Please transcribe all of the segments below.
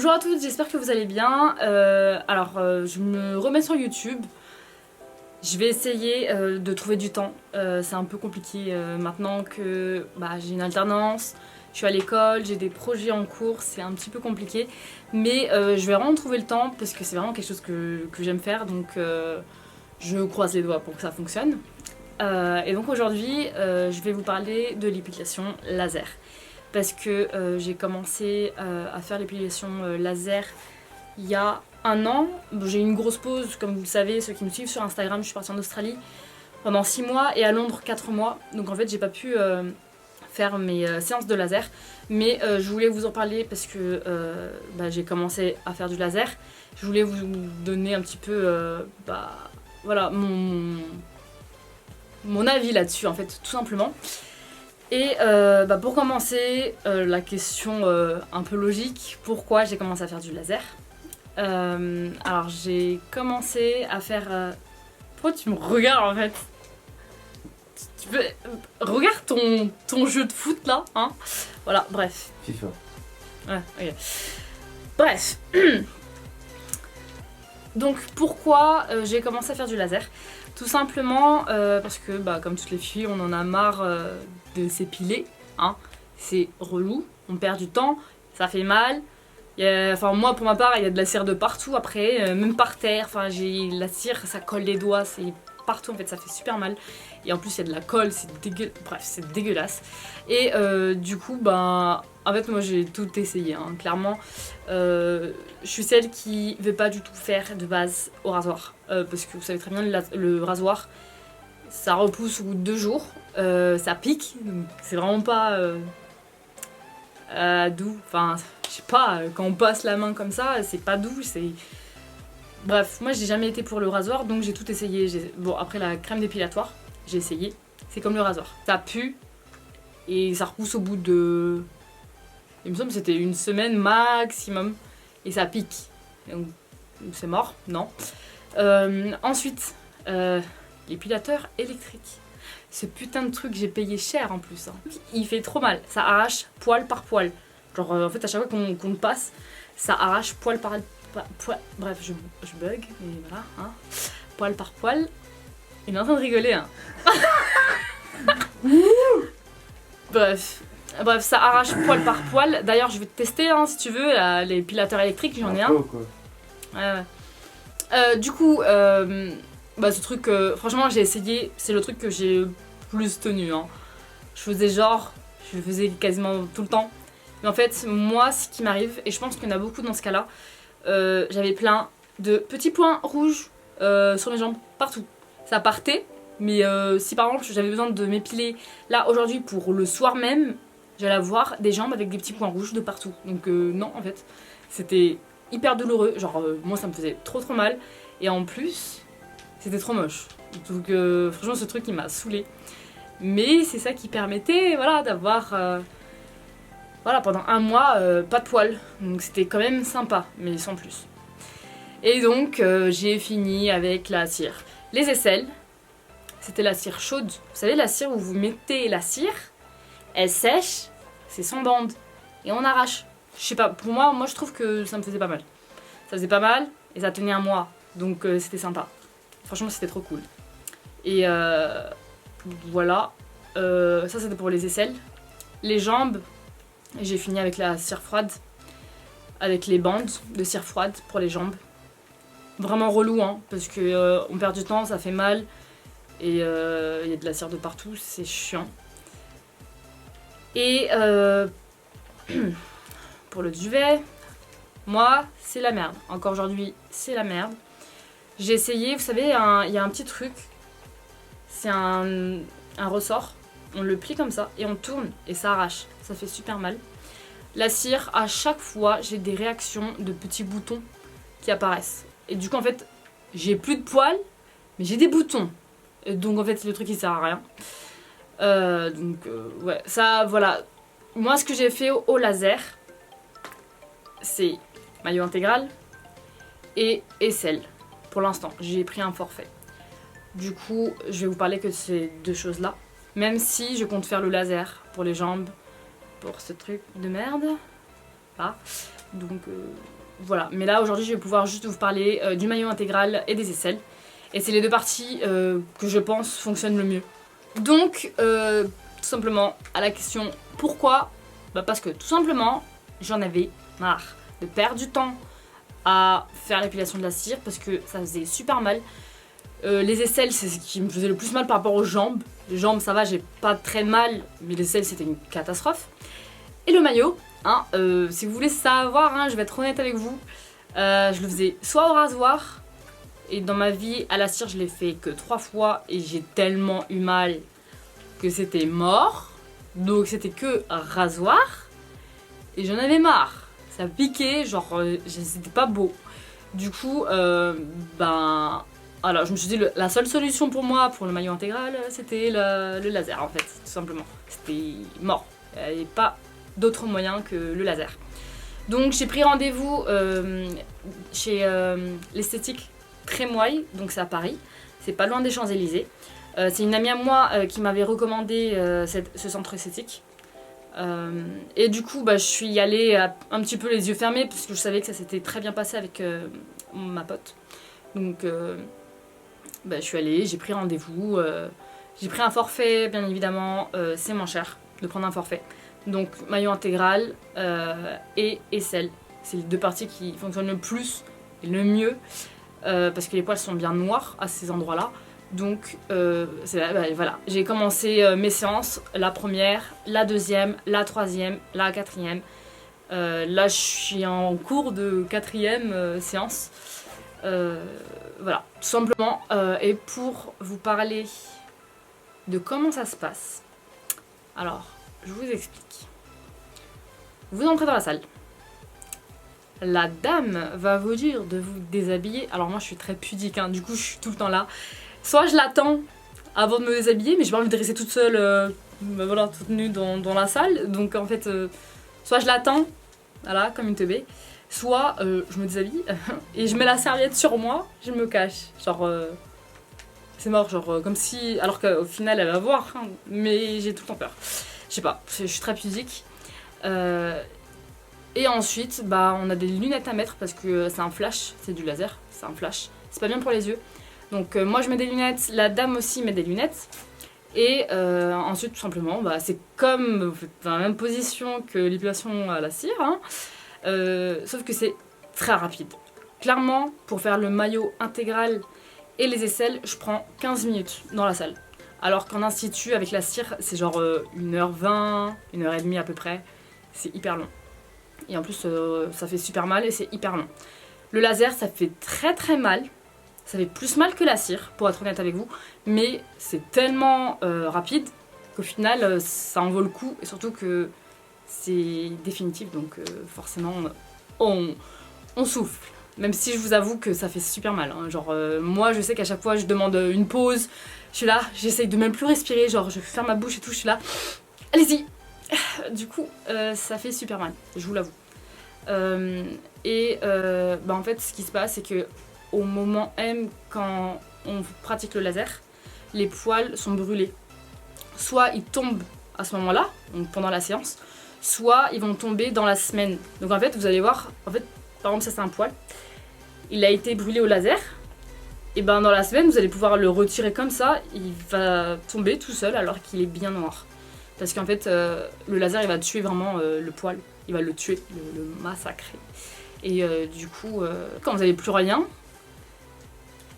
Bonjour à tous, j'espère que vous allez bien. Je me remets sur YouTube. Je vais essayer de trouver du temps. C'est un peu compliqué maintenant que j'ai une alternance, je suis à l'école, j'ai des projets en cours, c'est un petit peu compliqué. Mais je vais vraiment trouver le temps parce que c'est vraiment quelque chose que j'aime faire. Donc je croise les doigts pour que ça fonctionne. Et donc aujourd'hui, je vais vous parler de l'épilation laser. Parce que j'ai commencé à faire l'épilation laser il y a un an. Bon, j'ai eu une grosse pause, comme vous le savez, ceux qui me suivent sur Instagram, je suis partie en Australie pendant 6 mois et à Londres 4 mois. Donc en fait j'ai pas pu faire mes séances de laser. Mais je voulais vous en parler parce que j'ai commencé à faire du laser. Je voulais vous donner un petit peu voilà, mon avis là-dessus en fait, tout simplement. Et pour commencer, la question un peu logique, pourquoi j'ai commencé à faire du laser? Alors j'ai commencé à faire... Pourquoi tu me regardes en fait? Tu peux... Regarde ton jeu de foot là, hein? Voilà, bref. FIFA. Ouais, ok. Bref. Donc pourquoi j'ai commencé à faire du laser? Tout simplement parce que comme toutes les filles on en a marre de s'épiler, hein. C'est relou, on perd du temps, ça fait mal. Moi pour ma part il y a de la cire de partout après, même par terre, j'ai la cire, ça colle les doigts, c'est partout en fait, ça fait super mal. Et en plus il y a de la colle, c'est dégueulasse. Et du coup en fait moi j'ai tout essayé, hein. Clairement je suis celle qui veut pas du tout faire de base au rasoir. Parce que vous savez très bien le rasoir ça repousse au bout de 2 jours, ça pique, donc c'est vraiment pas doux. Enfin je sais pas, quand on passe la main comme ça c'est pas doux, c'est... Bref, moi j'ai jamais été pour le rasoir donc j'ai tout essayé. Bon après la crème dépilatoire, j'ai essayé, c'est comme le rasoir. Ça pue et ça repousse au bout de... Il me semble que c'était 1 semaine maximum et ça pique. Donc c'est mort, non. Ensuite, l'épilateur électrique. Ce putain de truc, j'ai payé cher en plus. Hein. Il fait trop mal, ça arrache poil par poil. Genre en fait à chaque fois qu'on le passe, ça arrache poil par poil. Bref, je bug, mais voilà. Hein. Poil par poil. Il est en train de rigoler. Hein. Bref, ça arrache poil par poil. D'ailleurs, je vais te tester hein, si tu veux, l'épilateur électrique, j'en ai un. Ouais. Du coup, ce truc, franchement, j'ai essayé, c'est le truc que j'ai plus tenu. Hein. Je le faisais quasiment tout le temps. Mais en fait, moi, ce qui m'arrive, et je pense qu'il y en a beaucoup dans ce cas-là, j'avais plein de petits points rouges sur mes jambes, partout. Ça partait, mais si par exemple j'avais besoin de m'épiler, là aujourd'hui pour le soir même, j'allais avoir des jambes avec des petits points rouges de partout. Donc non, en fait, c'était hyper douloureux. Genre, moi ça me faisait trop mal. Et en plus, c'était trop moche. Donc franchement, ce truc il m'a saoulée. Mais c'est ça qui permettait d'avoir pendant 1 mois pas de poils. Donc c'était quand même sympa, mais sans plus. Et donc j'ai fini avec la cire. Les aisselles, c'était la cire chaude. Vous savez, la cire où vous mettez la cire, elle sèche, c'est sans bande. Et on arrache. Je sais pas, pour moi je trouve que ça me faisait pas mal. Ça faisait pas mal et ça tenait 1 mois. Donc c'était sympa. Franchement, c'était trop cool. Et voilà. Ça, c'était pour les aisselles. Les jambes, j'ai fini avec la cire froide. Avec les bandes de cire froide pour les jambes. Vraiment relou, hein, parce que on perd du temps, ça fait mal. Et il y a de la cire de partout, c'est chiant. Et pour le duvet, moi, c'est la merde. Encore aujourd'hui, c'est la merde. J'ai essayé, vous savez, il y a un petit truc. C'est un ressort. On le plie comme ça et on tourne et ça arrache. Ça fait super mal. La cire, à chaque fois, j'ai des réactions de petits boutons qui apparaissent. Et du coup, en fait, j'ai plus de poils, mais j'ai des boutons. Et donc, en fait, le truc, il sert à rien. Ouais, ça, voilà. Moi, ce que j'ai fait au laser, c'est maillot intégral et aisselle. Pour l'instant, j'ai pris un forfait. Du coup, je vais vous parler que de ces 2 choses-là. Même si je compte faire le laser pour les jambes, pour ce truc de merde. Là. Donc voilà, mais là aujourd'hui je vais pouvoir juste vous parler du maillot intégral et des aisselles. Et c'est les deux parties que je pense fonctionnent le mieux. Donc tout simplement à la question pourquoi, bah parce que tout simplement j'en avais marre de perdre du temps à faire l'épilation de la cire parce que ça faisait super mal. Les aisselles c'est ce qui me faisait le plus mal par rapport aux jambes. Les jambes ça va, j'ai pas très mal, mais les aisselles c'était une catastrophe. Et le maillot, hein, si vous voulez savoir, hein, je vais être honnête avec vous, je le faisais soit au rasoir, et dans ma vie à la cire je l'ai fait que 3 fois et j'ai tellement eu mal que c'était mort. Donc c'était que rasoir et j'en avais marre. Ça piquait, genre c'était pas beau. Du coup, ben alors je me suis dit la seule solution pour moi pour le maillot intégral c'était le laser en fait, tout simplement. C'était mort. Il n'y avait pas d'autre moyen que le laser. Donc j'ai pris rendez-vous chez l'esthétique Trémoille, donc c'est à Paris, c'est pas loin des Champs-Élysées. C'est une amie à moi qui m'avait recommandé ce centre esthétique. Et du coup, bah, je suis allée un petit peu les yeux fermés parce que je savais que ça s'était très bien passé avec ma pote. Donc, bah, je suis allée, j'ai pris rendez-vous. J'ai pris un forfait, bien évidemment, c'est moins cher de prendre un forfait. Donc, maillot intégral et aisselle. C'est les deux parties qui fonctionnent le plus et le mieux. Parce que les poils sont bien noirs à ces endroits-là. Donc voilà, j'ai commencé mes séances, la première, la deuxième, la troisième, la quatrième. Là je suis en cours de quatrième séance. Voilà, tout simplement. Et pour vous parler de comment ça se passe, alors je vous explique. Vous entrez dans la salle. La dame va vous dire de vous déshabiller. Alors moi je suis très pudique, hein, du coup je suis tout le temps là. Soit je l'attends avant de me déshabiller, mais j'ai pas envie de rester toute seule, voilà, toute nue dans la salle. Donc en fait, soit je l'attends, voilà, comme une teubée. Soit je me déshabille et je mets la serviette sur moi, je me cache. Genre, c'est mort, genre comme si... Alors qu'au final elle va voir, hein, mais j'ai tout le temps peur. Je sais pas, je suis très pudique. Et ensuite, bah, on a des lunettes à mettre parce que c'est un flash, c'est du laser, c'est un flash. C'est pas bien pour les yeux. Donc moi je mets des lunettes, la dame aussi met des lunettes. Et ensuite tout simplement, bah, c'est comme, vous faites dans la même position que l'épilation à la cire, hein, sauf que c'est très rapide. Clairement, pour faire le maillot intégral et les aisselles, je prends 15 minutes dans la salle. Alors qu'en institut avec la cire, c'est genre 1h20, 1h30 à peu près. C'est hyper long. Et en plus, ça fait super mal et c'est hyper long. Le laser, ça fait très très mal. Ça fait plus mal que la cire, pour être honnête avec vous. Mais c'est tellement rapide qu'au final, ça en vaut le coup. Et surtout que c'est définitif. Donc forcément, on souffle. Même si je vous avoue que ça fait super mal. Hein. Genre, moi, je sais qu'à chaque fois, je demande une pause. Je suis là, j'essaye de même plus respirer. Genre, je ferme ma bouche et tout. Je suis là. Allez-y. Du coup, ça fait super mal, je vous l'avoue. Bah en fait, ce qui se passe, c'est que au moment M, quand on pratique le laser, les poils sont brûlés. Soit ils tombent à ce moment-là, donc pendant la séance, soit ils vont tomber dans la semaine. Donc en fait, vous allez voir, en fait, par exemple, ça c'est un poil. Il a été brûlé au laser. Et ben dans la semaine, vous allez pouvoir le retirer comme ça. Il va tomber tout seul alors qu'il est bien noir. Parce qu'en fait, le laser, il va tuer vraiment le poil. Il va le tuer, le massacrer. Et du coup, quand vous n'avez plus rien,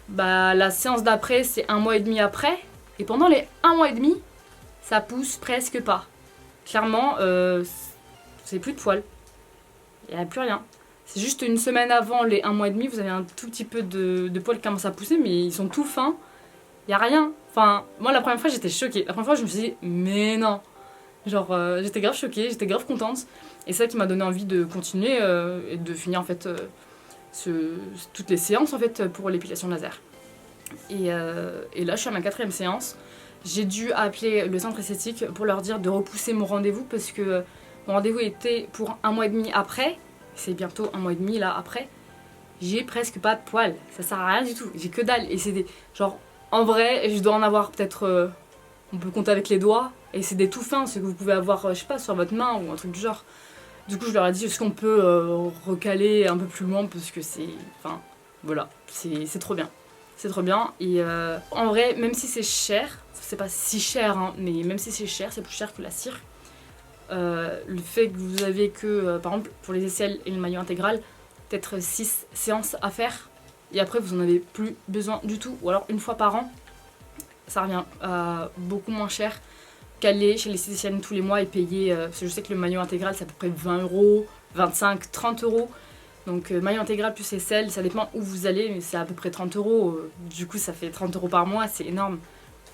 bah, la séance d'après, c'est 1 mois et demi après. Et pendant les 1 mois et demi, ça pousse presque pas. Clairement, c'est plus de poils. Il n'y a plus rien. C'est juste une semaine avant les 1 mois et demi, vous avez un tout petit peu de poils qui commencent à pousser, mais ils sont tout fins. Il n'y a rien. Enfin, moi, la première fois, j'étais choquée. La première fois, je me suis dit, mais non. Genre, j'étais grave choquée, j'étais grave contente. Et c'est ça qui m'a donné envie de continuer et de finir, en fait, toutes les séances, en fait, pour l'épilation laser. Et là, je suis à ma 4e séance. J'ai dû appeler le centre esthétique pour leur dire de repousser mon rendez-vous parce que mon rendez-vous était pour 1 mois et demi après. C'est bientôt 1 mois et demi, là, après. J'ai presque pas de poils. Ça sert à rien du tout. J'ai que dalle. Et c'est des... Genre... En vrai, je dois en avoir peut-être, on peut compter avec les doigts, et c'est des tout fins, ce que vous pouvez avoir, je sais pas, sur votre main ou un truc du genre. Du coup je leur ai dit est-ce qu'on peut recaler un peu plus loin parce que c'est... Enfin voilà, c'est trop bien. C'est trop bien et en vrai même si c'est cher, c'est pas si cher hein, mais même si c'est cher, c'est plus cher que la cire. Le fait que vous avez que, par exemple pour les aisselles et le maillot intégral, peut-être 6 séances à faire et après vous en avez plus besoin du tout ou alors une fois par an, ça revient beaucoup moins cher qu'aller chez l'esthéticienne tous les mois et payer, parce que je sais que le maillot intégral c'est à peu près 20€, 25, 30€. Donc maillot intégral plus aisselle, ça dépend où vous allez, mais c'est à peu près 30€. Du coup ça fait 30€ par mois, c'est énorme.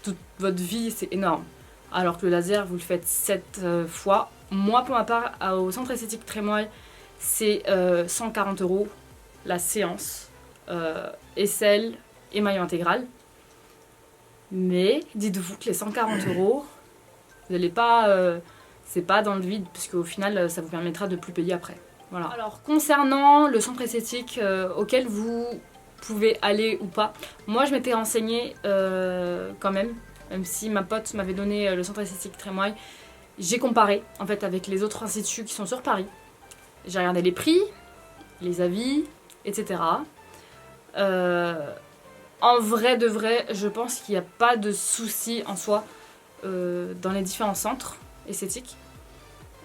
Toute votre vie, c'est énorme. Alors que le laser, vous le faites 7 fois. Moi, pour ma part, au centre esthétique Trémoille, c'est 140€ la séance. Aisselle et maillot intégral. Mais dites-vous que les 140€, vous n'allez pas... c'est pas dans le vide, puisque au final, ça vous permettra de plus payer après. Voilà. Alors, concernant le centre esthétique auquel vous pouvez aller ou pas, moi, je m'étais renseignée quand même si ma pote m'avait donné le centre esthétique Trémoille, j'ai comparé en fait avec les autres instituts qui sont sur Paris. J'ai regardé les prix, les avis, etc. En vrai de vrai, je pense qu'il n'y a pas de souci en soi dans les différents centres esthétiques.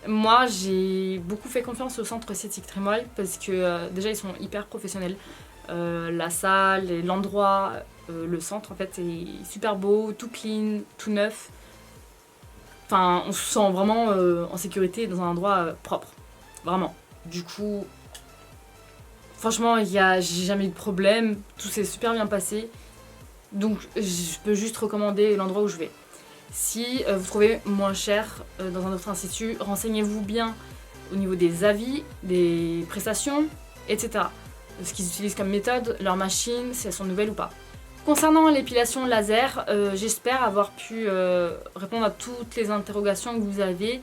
Moi, j'ai beaucoup fait confiance au centre esthétique Trémoille parce que déjà ils sont hyper professionnels. La salle, l'endroit, le centre en fait est super beau, tout clean, tout neuf. Enfin, on se sent vraiment en sécurité dans un endroit propre, vraiment. Du coup, franchement, j'ai jamais eu de problème, tout s'est super bien passé. Donc, je peux juste recommander l'endroit où je vais. Si vous trouvez moins cher dans un autre institut, renseignez-vous bien au niveau des avis, des prestations, etc. Ce qu'ils utilisent comme méthode, leurs machines, si elles sont nouvelles ou pas. Concernant l'épilation laser, j'espère avoir pu répondre à toutes les interrogations que vous avez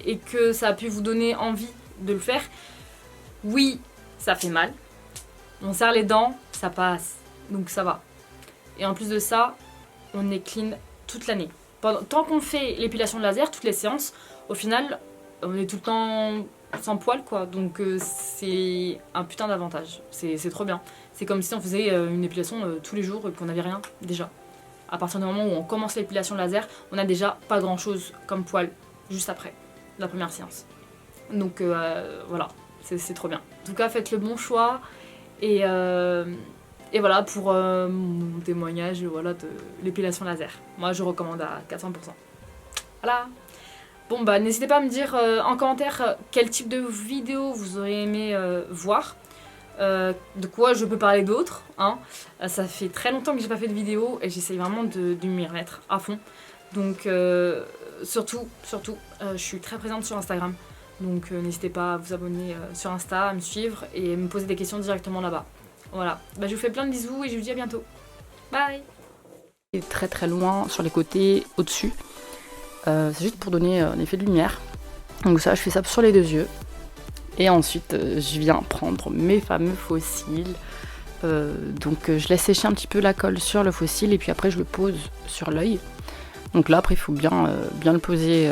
et que ça a pu vous donner envie de le faire. Oui, ça fait mal. On serre les dents, ça passe, donc ça va. Et en plus de ça, on est clean toute l'année. Tant qu'on fait l'épilation laser, toutes les séances, au final, on est tout le temps sans poil quoi, donc c'est un putain d'avantage, c'est trop bien. C'est comme si on faisait une épilation tous les jours et qu'on n'avait rien déjà. À partir du moment où on commence l'épilation laser, on a déjà pas grand chose comme poil juste après la première séance. Donc voilà, c'est trop bien. En tout cas, faites le bon choix et voilà pour mon témoignage voilà, de l'épilation laser. Moi je recommande à 400%. Voilà. Bon bah n'hésitez pas à me dire en commentaire quel type de vidéo vous auriez aimé voir. De quoi je peux parler d'autre hein. Ça fait très longtemps que j'ai pas fait de vidéo et j'essaye vraiment de m'y remettre à fond. Donc surtout, je suis très présente sur Instagram. Donc n'hésitez pas à vous abonner sur Insta, à me suivre et me poser des questions directement là-bas. Voilà, bah, je vous fais plein de bisous et je vous dis à bientôt. Bye. Très très loin sur les côtés, au-dessus. C'est juste pour donner un effet de lumière. Donc ça, je fais ça sur les 2 yeux. Et ensuite, je viens prendre mes fameux fossiles. Donc je laisse sécher un petit peu la colle sur le fossile et puis après je le pose sur l'œil. Donc là, après, il faut bien le poser